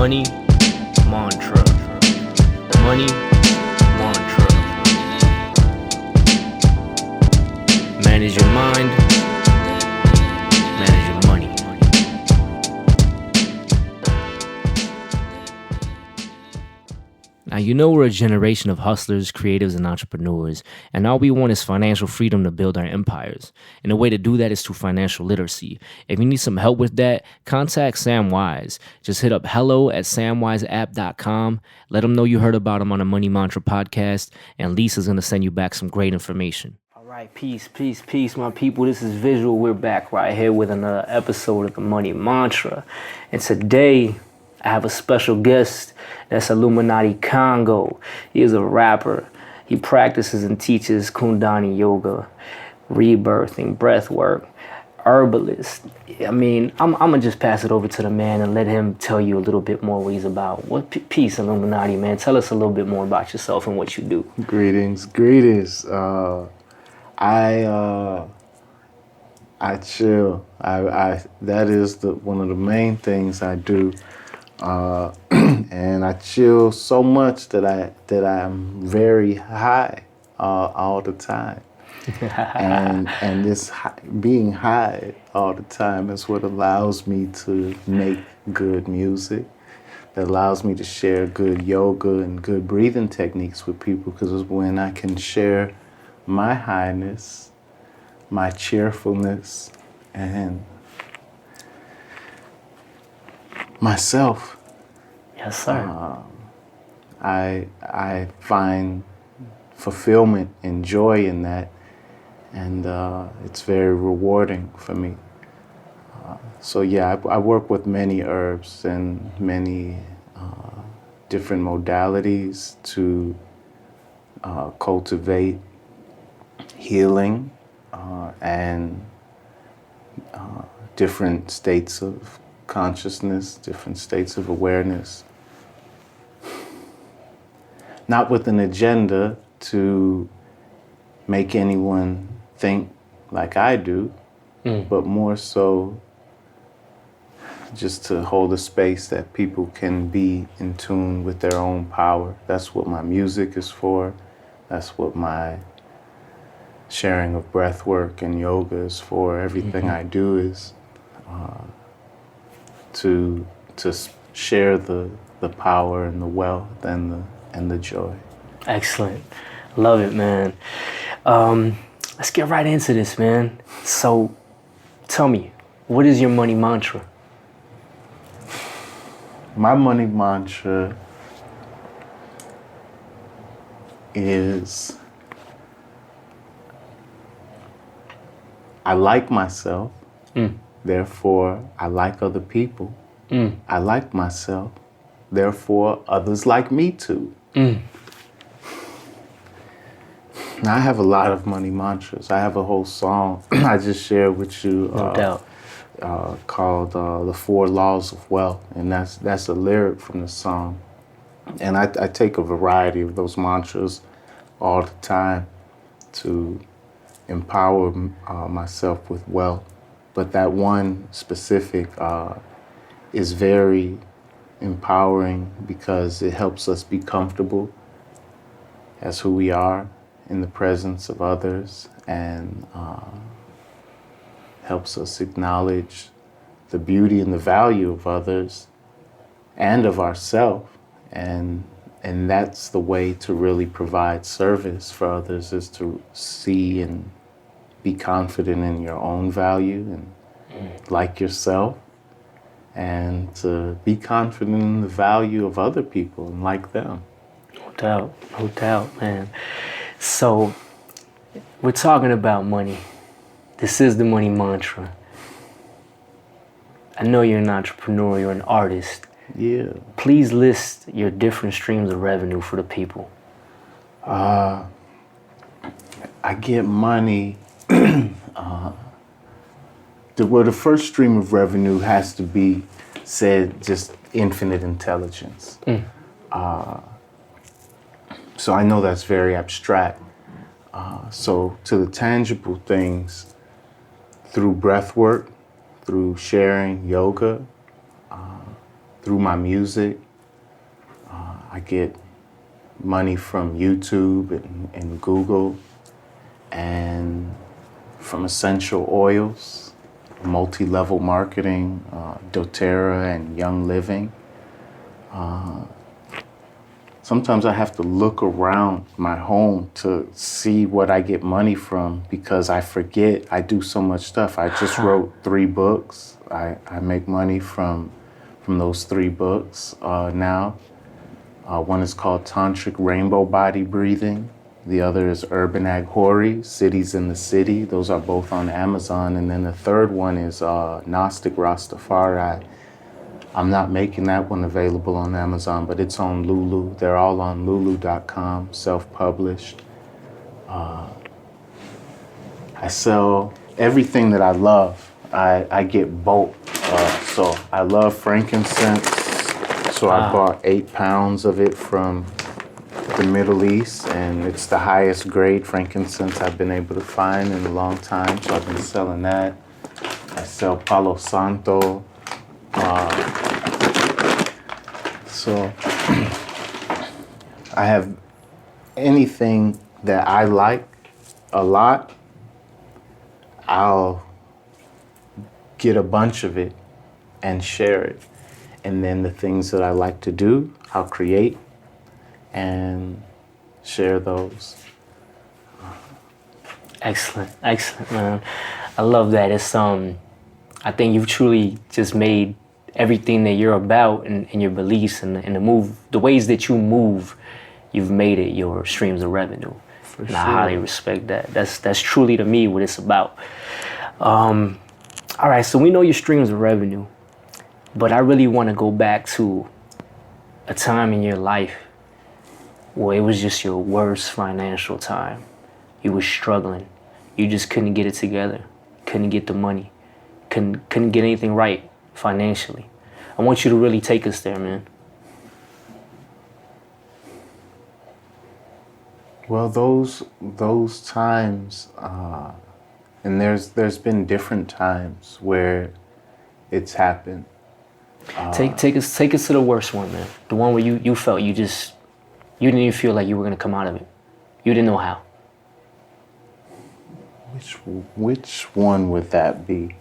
Money mantra. Money mantra. Manage your mind. Manage your money. Now, you know we're a generation of hustlers, creatives, and entrepreneurs, and all we want is financial freedom to build our empires. And the way to do that is through financial literacy. If you need some help with that, contact Sam Wise. Just hit up hello@samwiseapp.com. Let them know you heard about him on the Money Mantra podcast, and Lisa's going to send you back some great information. All right, peace, my people. This is Visual. We're back right here with another episode of the Money Mantra. And today, I have a special guest. That's Illuminati Congo. He is a rapper. He practices and teaches Kundalini yoga, rebirthing, breath work, herbalist. I mean, I'm gonna just pass it over to the man and let him tell you a little bit more what he's about. Peace, Illuminati, man. Tell us a little bit more about yourself and what you do. Greetings. I chill. I that is one of the main things I do. And I chill so much that I'm very high all the time, and this being high all the time is what allows me to make good music. That allows me to share good yoga and good breathing techniques with people, because when I can share my highness, my cheerfulness, and myself. Yes, sir. I find fulfillment and joy in that, and it's very rewarding for me. So yeah, I work with many herbs and many different modalities to cultivate healing and different states of consciousness, different states of awareness. Not with an agenda to make anyone think like I do, but more so just to hold a space that people can be in tune with their own power. That's what my music is for. That's what my sharing of breath work and yoga is for. Everything I do is to share the power and the wealth and the joy. Excellent. Love it, man. Let's get right into this, man. So tell me, what is your money mantra? My money mantra is I like myself, therefore I like other people. I like myself, therefore others like me too. Now, I have a lot of money mantras. I have a whole song I just shared with you called The 4 Laws of Wealth, and that's a lyric from the song. And I take a variety of those mantras all the time to empower myself with wealth. But that one specific is very empowering because it helps us be comfortable as who we are in the presence of others, and helps us acknowledge the beauty and the value of others and of ourselves. And that's the way to really provide service for others, is to see and be confident in your own value and like yourself, and to be confident in the value of other people and like them. No doubt, man. So, we're talking about money. This is the money mantra. I know you're an entrepreneur, you're an artist. Yeah. Please list your different streams of revenue for the people. I get money. The first stream of revenue has to be said just infinite intelligence. So I know that's very abstract. So to the tangible things, through breath work, through sharing yoga, through my music. I get money from YouTube and Google, and from essential oils, multi-level marketing, doTERRA and Young Living. Sometimes I have to look around my home to see what I get money from, because I forget I do so much stuff. I just wrote 3 books. I make money from those 3 books now. One is called Tantric Rainbow Body Breathing. The other is Urban Ag Hori, Cities in the City. Those are both on Amazon. And then the third one is Gnostic Rastafari. I'm not making that one available on Amazon, but it's on Lulu. They're all on lulu.com, self-published. I sell everything that I love. I get bulk. So I love frankincense. So I bought 8 pounds of it from the Middle East, and it's the highest grade frankincense I've been able to find in a long time. So I've been selling that. I sell Palo Santo. So I have anything that I like a lot, I'll get a bunch of it and share it. And then the things that I like to do, I'll create and share those. Excellent, man. I love that. It's I think you've truly just made everything that you're about and your beliefs and the ways that you move, you've made it your streams of revenue. For and sure. I highly respect that. That's truly to me what it's about. All right, so we know your streams of revenue, but I really want to go back to a time in your life where it was just your worst financial time. You were struggling. You just couldn't get it together. Couldn't get the money. Couldn't get anything right financially. I want you to really take us there, man. Well, those times, and there's been different times where it's happened. Take us to the worst one, man. The one where you felt you didn't even feel like you were gonna come out of it. You didn't know how. Which one would that be?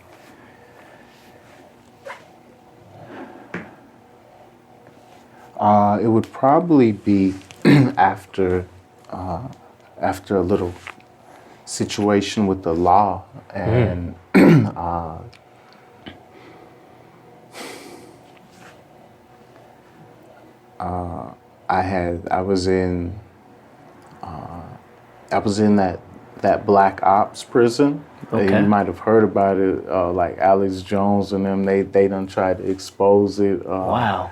It would probably be after a little situation with the law, and I was in that black ops prison. Okay. You might have heard about it, like Alex Jones and them. They done tried to expose it. Wow.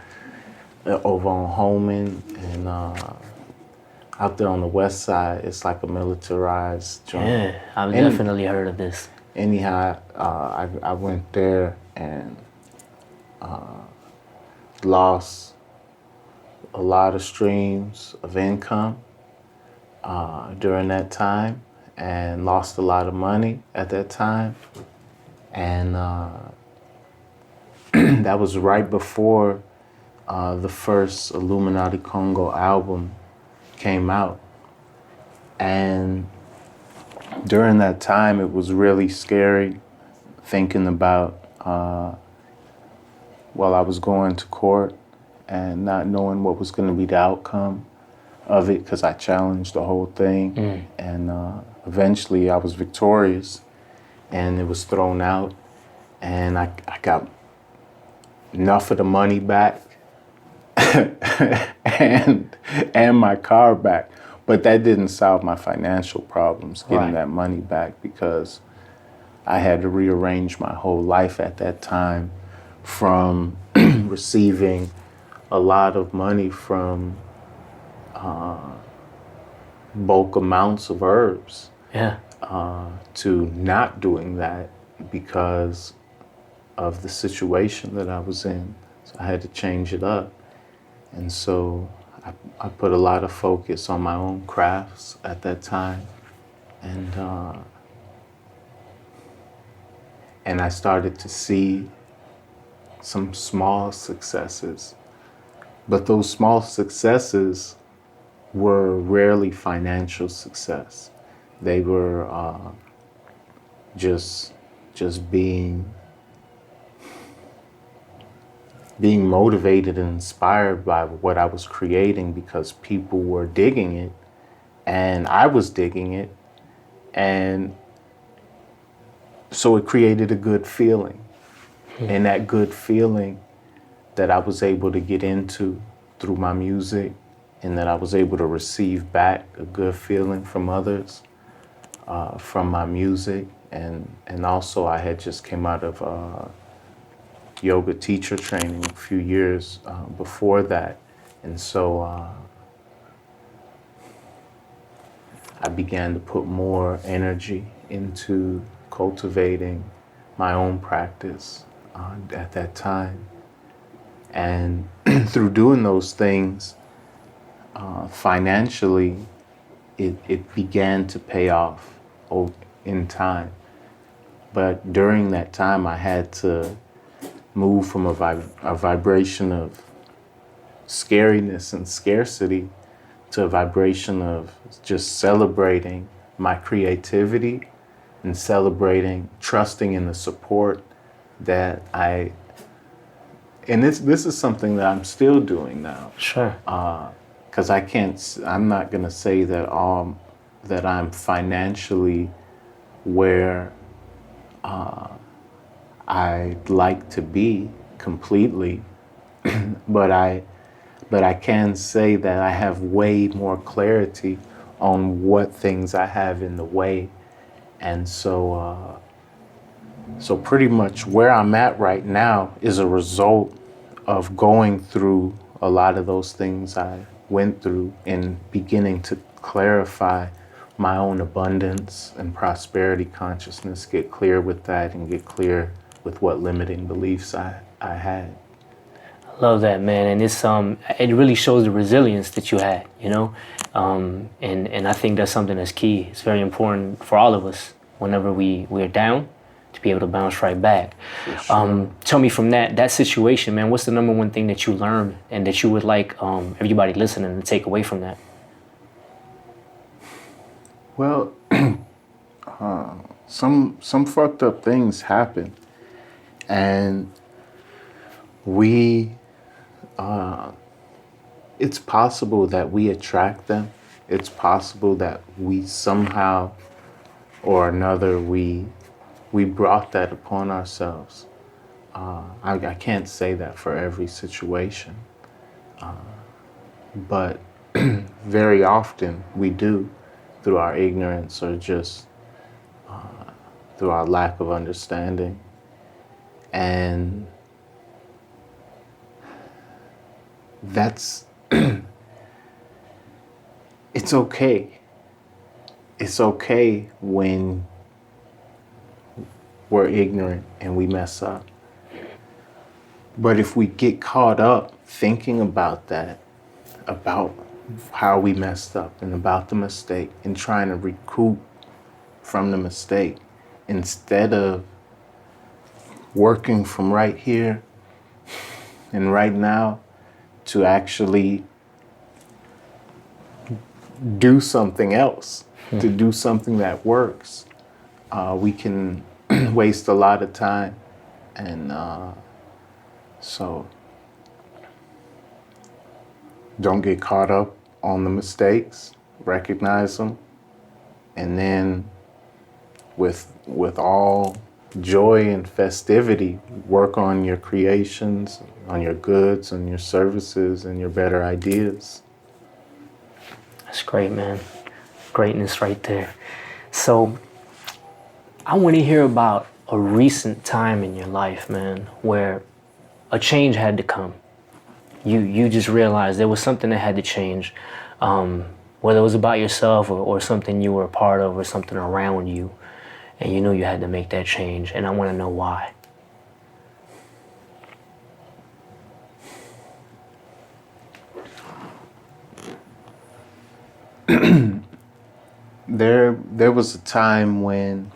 Over on Holman and out there on the west side, it's like a militarized joint. Yeah, I've definitely heard of this. Anyhow, I went there and lost a lot of streams of income during that time, and lost a lot of money at that time. And that was right before the first Illuminati Congo album came out. And during that time, it was really scary thinking about, while I was going to court and not knowing what was going to be the outcome of it, because I challenged the whole thing. And eventually I was victorious, and it was thrown out, and I got enough of the money back and my car back. But that didn't solve my financial problems, getting that money back, because I had to rearrange my whole life at that time, from receiving a lot of money from bulk amounts of herbs, to not doing that because of the situation that I was in. So I had to change it up. And so I put a lot of focus on my own crafts at that time. And I started to see some small successes. But those small successes were rarely financial success. They were just being motivated and inspired by what I was creating because people were digging it and I was digging it. And so it created a good feeling. And that good feeling that I was able to get into through my music, and that I was able to receive back a good feeling from others from my music. And also I had just came out of yoga teacher training a few years before that. And so I began to put more energy into cultivating my own practice at that time. And through doing those things, financially, it began to pay off in time. But during that time, I had to move from a vibration of scariness and scarcity to a vibration of just celebrating my creativity and celebrating, trusting in the support that and this is something that I'm still doing now. Sure. Because I'm not gonna say that that I'm financially where I'd like to be completely, but I can say that I have way more clarity on what things I have in the way. And so pretty much where I'm at right now is a result of going through a lot of those things I went through and beginning to clarify my own abundance and prosperity consciousness, get clear with that and get clear with what limiting beliefs I had. Love that, man. And it's it really shows the resilience that you had, you know? And I think that's something that's key. It's very important for all of us whenever we're down to be able to bounce right back. Sure. Tell me from that situation, man, what's the number one thing that you learned and that you would like everybody listening to take away from that? Well, some fucked up things happen, and it's possible that we attract them. It's possible that we somehow or another we brought that upon ourselves. I can't say that for every situation, but very often we do, through our ignorance or just through our lack of understanding. And that's it's okay. It's okay when we're ignorant and we mess up. But if we get caught up thinking about that, about how we messed up and about the mistake and trying to recoup from the mistake, instead of working from right here and right now to actually do something else, to do something that works, we can waste a lot of time. And so don't get caught up on the mistakes, recognize them, and then with all joy and festivity, work on your creations, on your goods, on your services, and your better ideas. That's great, man. Greatness right there. So I want to hear about a recent time in your life, man, where a change had to come. You just realized there was something that had to change, whether it was about yourself or something you were a part of or something around you, and you knew you had to make that change, and I want to know why. There was a time when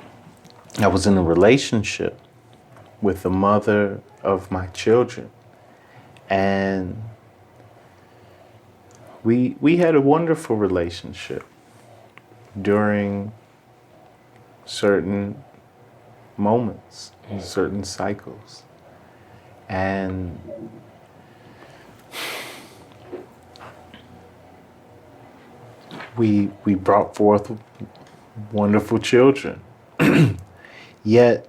I was in a relationship with the mother of my children. And we had a wonderful relationship during certain moments, certain cycles. And we brought forth wonderful children. Yet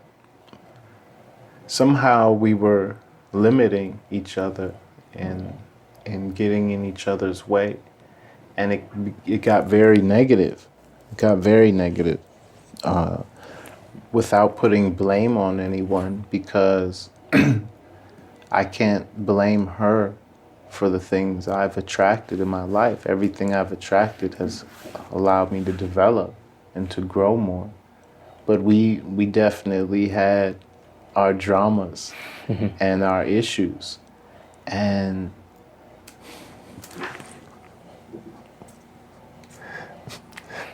somehow we were limiting each other and getting in each other's way. And it got very negative. It got very negative. Without putting blame on anyone, because I can't blame her for the things I've attracted in my life. Everything I've attracted has allowed me to develop and to grow more. But we definitely had our dramas and our issues. And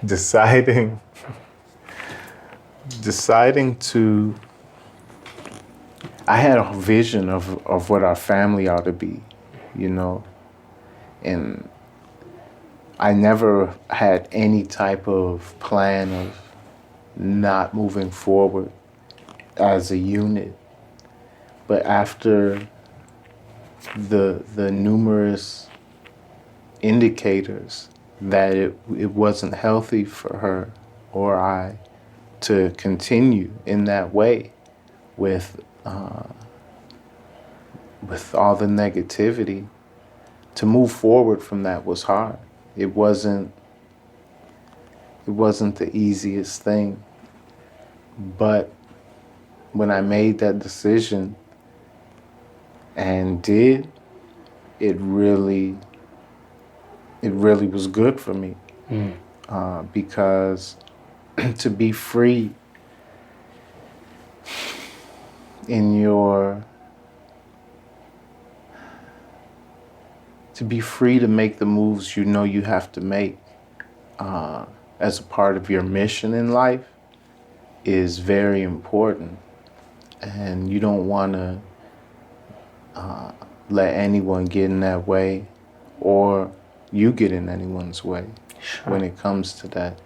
deciding to, I had a vision of what our family ought to be, you know, and I never had any type of plan of not moving forward as a unit. But after the numerous indicators that it wasn't healthy for her or I to continue in that way with all the negativity, to move forward from that was hard. It wasn't the easiest thing. But when I made that decision and did, it really was good for me. Because to be free to make the moves you know you have to make as a part of your mission in life is very important. And you don't want to let anyone get in that way, or you get in anyone's way. Sure. When it comes to that.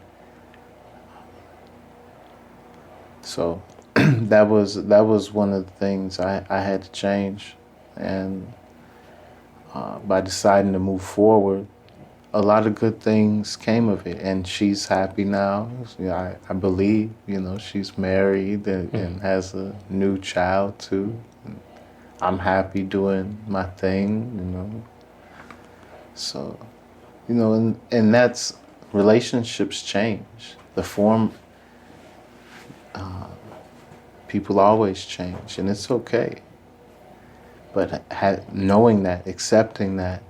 So that was one of the things I had to change. And by deciding to move forward, a lot of good things came of it. And she's happy now. I believe, she's married and has a new child too. And I'm happy doing my thing, So, and that's, relationships change. The form, people always change, and it's okay. But knowing that, accepting that,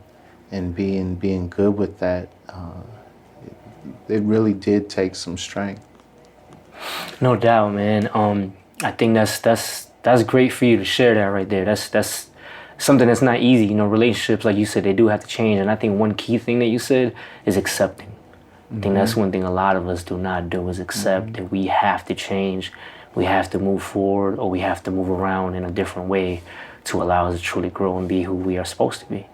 and being good with that, it really did take some strength. No doubt, man. I think that's great for you to share that right there. That's something that's not easy. Relationships, like you said, they do have to change. And I think one key thing that you said is accepting. I think that's one thing a lot of us do not do, is accept that we have to change, we have to move forward, or we have to move around in a different way to allow us to truly grow and be who we are supposed to be.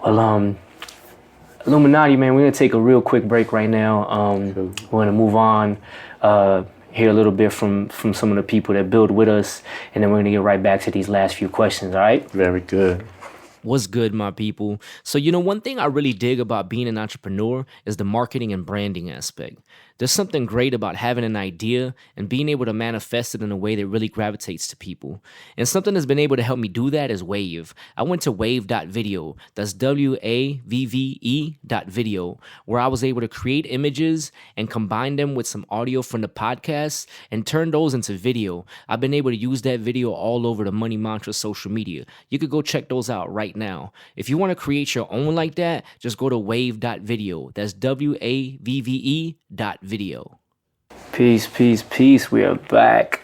Well, Illuminati, man, we're going to take a real quick break right now. We're going to move on, hear a little bit from some of the people that build with us, and then we're going to get right back to these last few questions, all right? Very good. What's good, my people? So, one thing I really dig about being an entrepreneur is the marketing and branding aspect. There's something great about having an idea and being able to manifest it in a way that really gravitates to people. And something that's been able to help me do that is Wave. I went to wave.video, that's WAVVE.video, where I was able to create images and combine them with some audio from the podcast and turn those into video. I've been able to use that video all over the Money Mantra social media. You could go check those out right now. If you want to create your own like that, just go to wave.video. That's WAVVE.video. Peace, peace, peace. We are back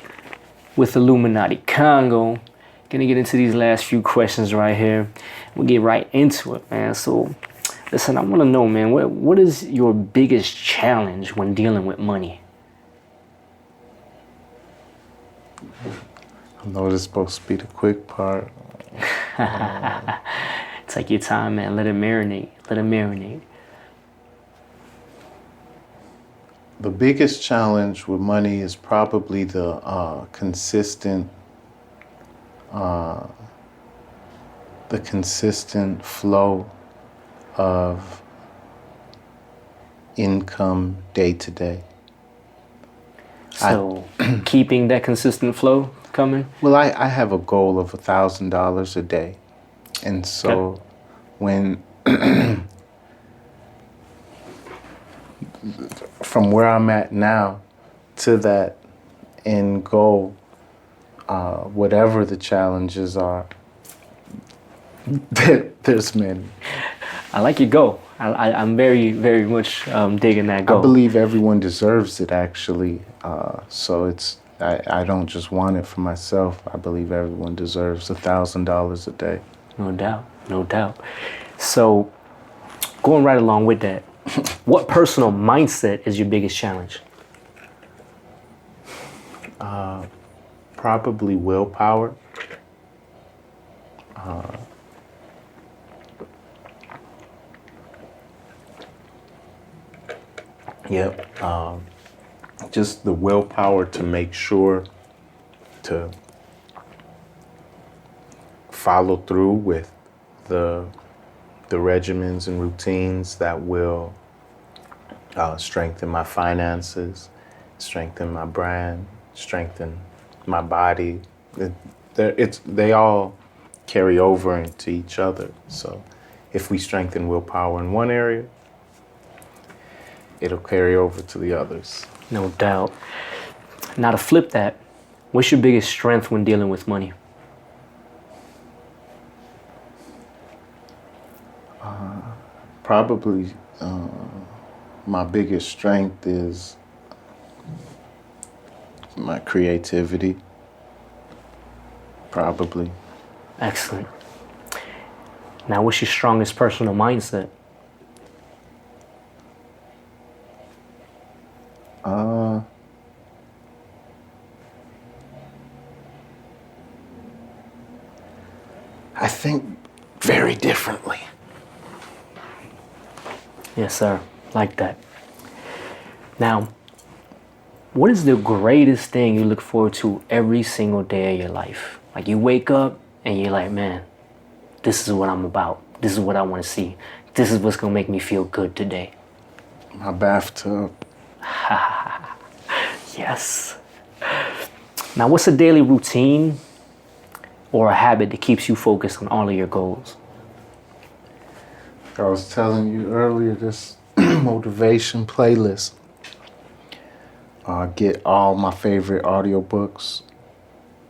with Illuminati Congo. Gonna get into these last few questions right here. We'll get right into it, man. So, listen, I want to know, man, what is your biggest challenge when dealing with money? I know this is supposed to be the quick part. Take your time, man. Let it marinate. Let it marinate. The biggest challenge with money is probably the consistent flow of income day to day. So keeping that consistent flow coming? Well, I have a goal of $1,000 a day. And so when from where I'm at now to that end goal, whatever the challenges are, there's many. I like your goal. I'm very, very much digging that goal. I believe everyone deserves it, actually. So I don't just want it for myself. I believe everyone deserves $1,000 a day. No doubt, no doubt. So going right along with that, what personal mindset is your biggest challenge? Probably willpower. Yep. Just the willpower to make sure to follow through with the regimens and routines that will strengthen my finances, strengthen my brand, strengthen my body. They all carry over into each other. So if we strengthen willpower in one area, it'll carry over to the others. No doubt. Now to flip that, what's your biggest strength when dealing with money? Probably my biggest strength is my creativity. Probably. Excellent. Now, what's your strongest personal mindset? I think very differently. Yes, sir. Like that. Now, what is the greatest thing you look forward to every single day of your life? Like you wake up and you're like, man, this is what I'm about. This is what I want to see. This is what's going to make me feel good today. My bathtub. Yes. Now, what's a daily routine or a habit that keeps you focused on all of your goals? I was telling you earlier, this motivation playlist. Get all my favorite audiobooks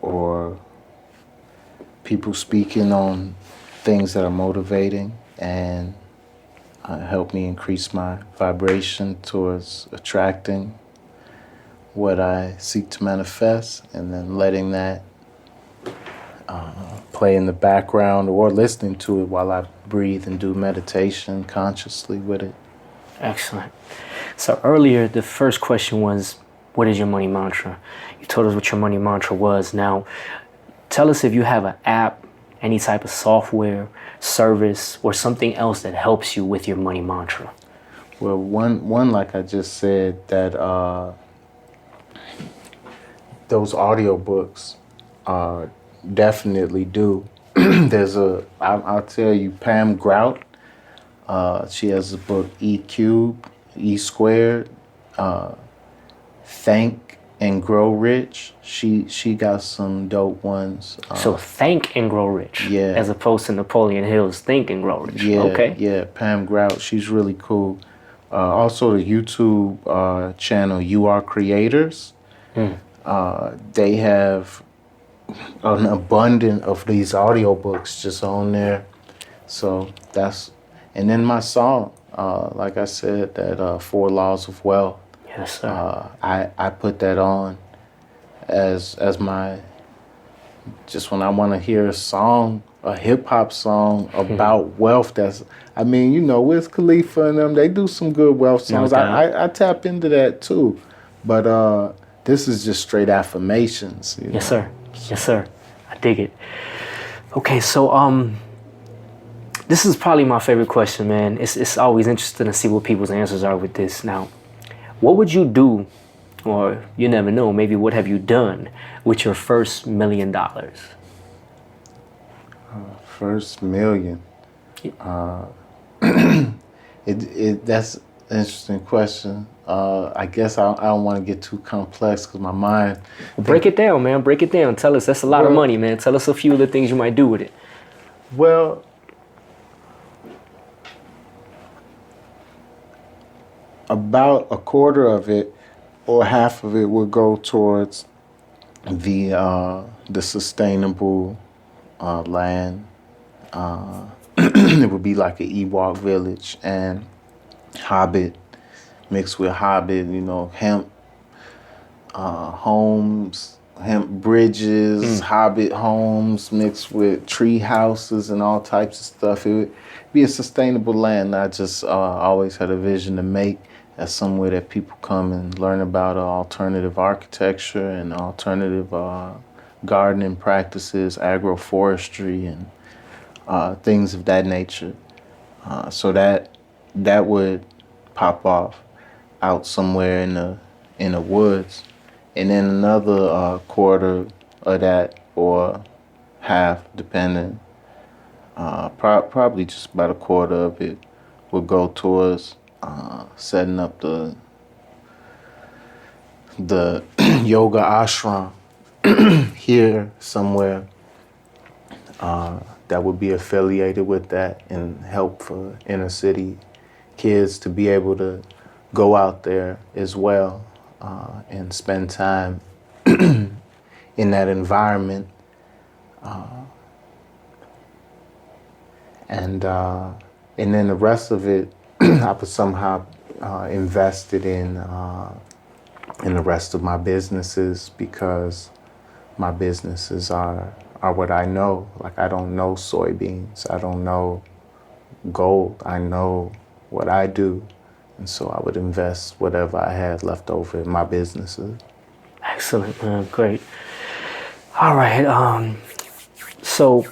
or people speaking on things that are motivating and help me increase my vibration towards attracting what I seek to manifest, and then letting that play in the background or listening to it while I breathe and do meditation consciously with it. Excellent. So earlier, the first question was, what is your money mantra? You told us what your money mantra was. Now, tell us if you have an app, any type of software, service, or something else that helps you with your money mantra. Well, one like I just said, that those audiobooks definitely do. I'll tell you, Pam Grout, she has a book, E Cubed, E Squared, Think and Grow Rich. She got some dope ones. So Think and Grow Rich, yeah, as opposed to Napoleon Hill's Think and Grow Rich. Yeah, okay. Yeah, Pam Grout, she's really cool. Also the YouTube channel, You Are Creators. They have an abundance of these audiobooks just on there. So and then my song, like I said, that 4 Laws of Wealth. Yes, sir. I put that on as my, just when I want to hear a song, a hip hop song about wealth. Wiz Khalifa and them, they do some good wealth songs. I tap into that too, but this is just straight affirmations. Yes, sir. Yes, sir. I dig it. Okay, so this is probably my favorite question, man. It's always interesting to see what people's answers are with this. Now, what would you do, or you never know, maybe what have you done with your first $1,000,000? First million. That's an interesting question. I guess I don't want to get too complex because my mind. Well, break it down, man. Break it down. Tell us. That's a lot of money, man. Tell us a few of the things you might do with it. Well, about a quarter of it or half of it would go towards the sustainable land. It would be like an Ewok village and Hobbit mixed with Hobbit, hemp homes, hemp bridges, Hobbit homes mixed with tree houses and all types of stuff. It would be a sustainable land. I just always had a vision to make as somewhere that people come and learn about alternative architecture and alternative gardening practices, agroforestry, and things of that nature. So that would pop off out somewhere in the woods, and then another quarter of that or half, depending. Probably just about a quarter of it would go towards setting up the yoga ashram here somewhere that would be affiliated with that and help for inner city kids to be able to go out there as well and spend time in that environment. And then the rest of it, I was somehow invested in the rest of my businesses because my businesses are what I know. Like, I don't know soybeans. I don't know gold. I know what I do. And so I would invest whatever I had left over in my businesses. Excellent, man. Great. All right. So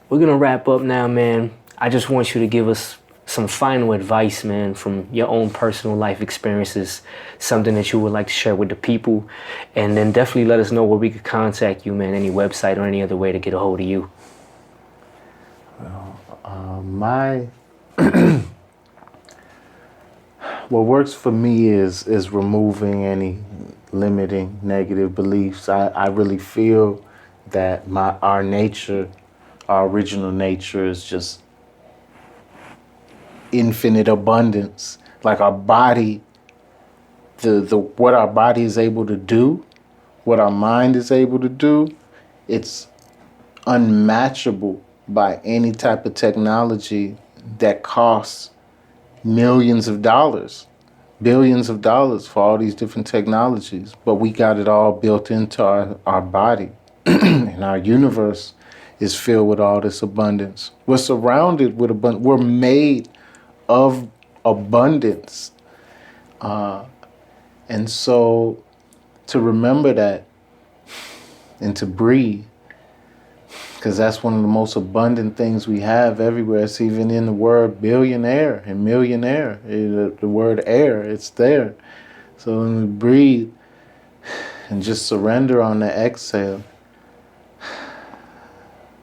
we're going to wrap up now, man. I just want you to give us some final advice, man, from your own personal life experiences, something that you would like to share with the people. And then definitely let us know where we could contact you, man, any website or any other way to get a hold of you. Well, what works for me is removing any limiting negative beliefs. I really feel that our nature, our original nature, is just infinite abundance. Like, our body, the what our body is able to do, what our mind is able to do, it's unmatchable by any type of technology that costs millions of dollars, billions of dollars for all these different technologies. But we got it all built into our body. And our universe is filled with all this abundance. We're surrounded with abundance. We're made of abundance. And so to remember that and to breathe, because that's one of the most abundant things we have everywhere. It's even in the word billionaire and millionaire. The word air, it's there. So when we breathe and just surrender on the exhale,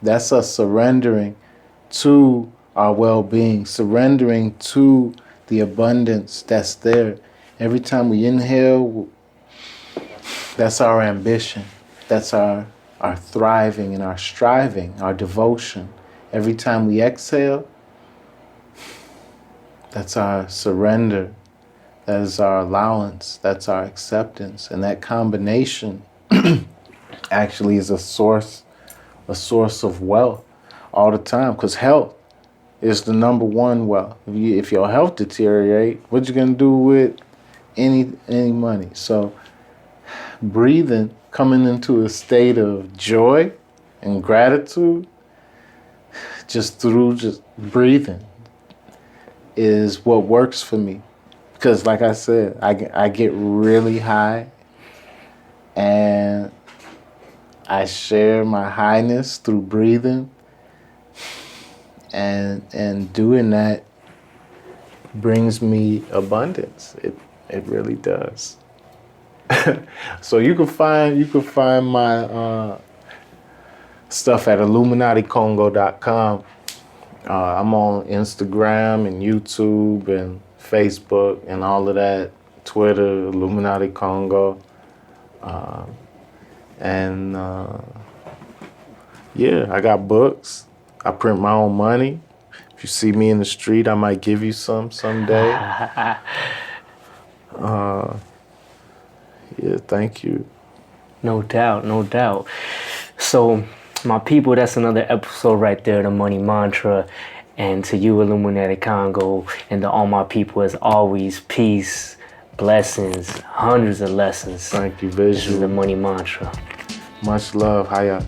that's us surrendering to our well-being, surrendering to the abundance that's there. Every time we inhale, that's our ambition. That's our thriving and our striving, our devotion. Every time we exhale, that's our surrender. That is our allowance. That's our acceptance. And that combination actually is a source of wealth all the time, because health is the number one wealth. If your health deteriorate, what you gonna do with any money? So breathing, coming into a state of joy and gratitude just through just breathing is what works for me. Because like I said, I get really high and I share my highness through breathing, and doing that brings me abundance. It really does. So you can find my stuff at IlluminatiCongo.com. I'm on Instagram and YouTube and Facebook and all of that. Twitter, Illuminati Congo. And yeah, I got books. I print my own money. If you see me in the street, I might give you some someday. Yeah, thank you. No doubt, no doubt. So, my people, that's another episode right there, the Money Mantra. And to you, Illuminati Congo, and to all my people, as always, peace, blessings, hundreds of lessons. Thank you, This is Visual. the Money Mantra. Much love. Hiya.